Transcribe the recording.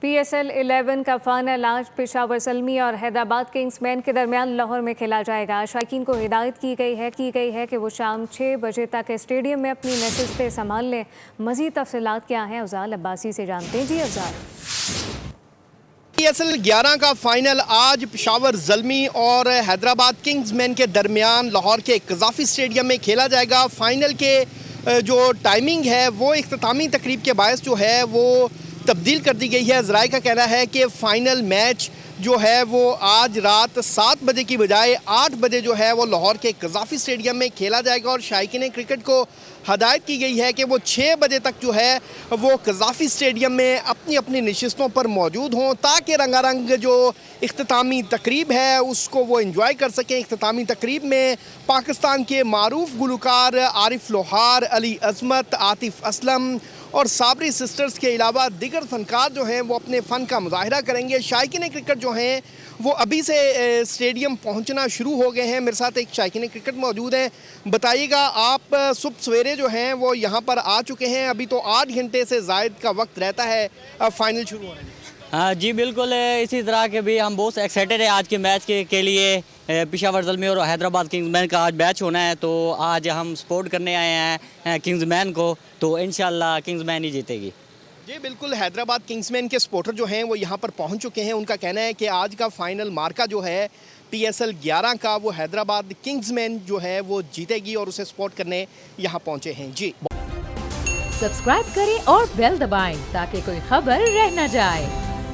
PSL 11 का final आज पेशावर ज़ल्मी और हैदराबाद किंग्समैन के दरमियान लाहौर में खेला जाएगा। शायकीन को हिदायत की गई है कि वो शाम 6 बजे तक स्टेडियम में अपनी नशिस्तें संभाल लें। मज़ीद तफसीलात क्या हैं, अफजाल अब्बासी से जानते हैं। जी अफजाल। PSL 11 का फाइनल आज पेशावर ज़ल्मी और हैदराबाद किंग्समैन के दरमियान लाहौर के कज़ाफ़ी स्टेडियम में खेला जाएगा। फाइनल के जो टाइमिंग है वो इख्तितामी तकरीब के बायस जो है वो तब्दील कर दी गई है। ज़राए का कहना है कि फ़ाइनल मैच जो है वो आज रात 7 बजे की बजाय 8 बजे जो है वो लाहौर के कज़ाफ़ी स्टेडियम में खेला जाएगा और शायकीन क्रिकेट को हदायत की गई है कि वो 6 बजे तक जो है वो कज़ाफ़ी स्टेडियम में अपनी अपनी नशिस्तों पर मौजूद हों ताकि रंगारंग जो इख्तितामी तकरीब है उसको वो इंजॉय कर सकें। इख्तितामी तकरीब में पाकिस्तान के मारूफ गुलकार आरिफ लोहार, अली अज़मत, आतिफ असलम और साबरी सिस्टर्स के अलावा दीगर फनकार जो हैं वो अपने फ़न का मुजाहिरा करेंगे। शायकीन क्रिकेट जो हैं वो अभी से स्टेडियम पहुंचना शुरू हो गए हैं। मेरे साथ एक शायकीन क्रिकेट मौजूद हैं। बताइएगा, आप सुबह सवेरे जो हैं वो यहाँ पर आ चुके हैं, अभी तो 8 घंटे से ज़ायद का वक्त रहता है फाइनल शुरू होने में। हाँ जी बिल्कुल, इसी तरह के भी हम बहुत एक्साइटेड हैं आज के मैच के लिए। पेशावर ज़ल्मी और हैदराबाद किंग्समैन का आज मैच होना है, तो आज हम सपोर्ट करने आए हैं किंग्समैन को, तो इंशाल्लाह किंग्समैन ही जीतेगी। जी बिल्कुल, हैदराबाद किंग्समैन के सपोर्टर जो हैं वो यहाँ पर पहुँच चुके हैं। उनका कहना है कि आज का फाइनल मार्का जो है PSL 11 का वो हैदराबाद किंग्समैन जो है वो जीतेगी और उसे सपोर्ट करने यहाँ पहुँचे हैं। जी सब्सक्राइब करें और बेल दबाएं ताकि कोई खबर रह न जाए।